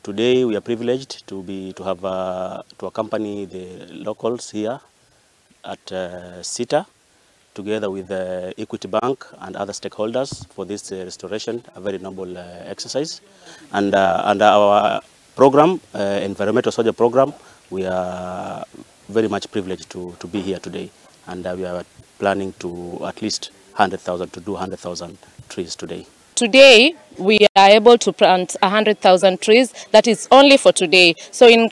Today we are privileged to accompany the locals here at SITA, together with Equity Bank and other stakeholders for this restoration, a very noble exercise. And under our program, environmental soldier program, we are very much privileged to be here today, and we are planning to at least 100,000 trees today. Today, we are able to plant 100,000 trees. That is only for today. So in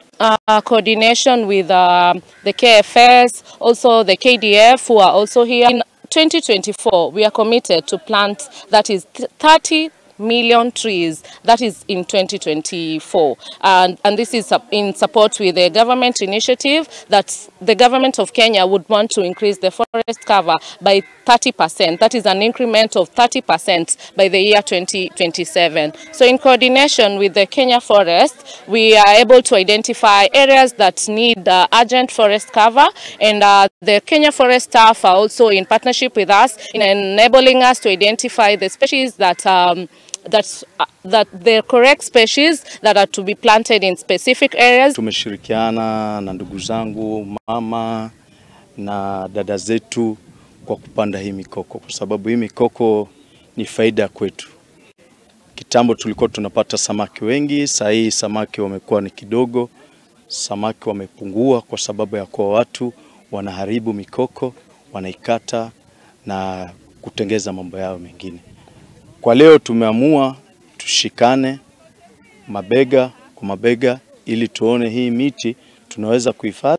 coordination with the KFS, also the KDF, who are also here. In 2024, we are committed to plant, that is 30 million trees, that is in 2024, and this is in support with the government initiative that the government of Kenya would want to increase the forest cover by 30%. That is an increment of 30% by the year 2027. So in coordination with the Kenya Forest, we are able to identify areas that need urgent forest cover, and the Kenya Forest staff are also in partnership with us in enabling us to identify the species that the correct species that are to be planted in specific areas. Tumeshirikiana na ndugu zangu, mama na dada zetu kwa kupanda hii mikoko, kwa sababu hii mikoko ni faida kwetu. Kitambo tulikuwa tunapata samaki wengi, sasa hii samaki wamekuwa ni kidogo, samaki wamepungua kwa sababu ya kwa watu wanaharibu mikoko, wanaikata na kutengeza mambo yao mengine. Kwa leo tumeamua tushikane mabega kwa mabega ili tuone hii miti tunaweza kuhifadhi.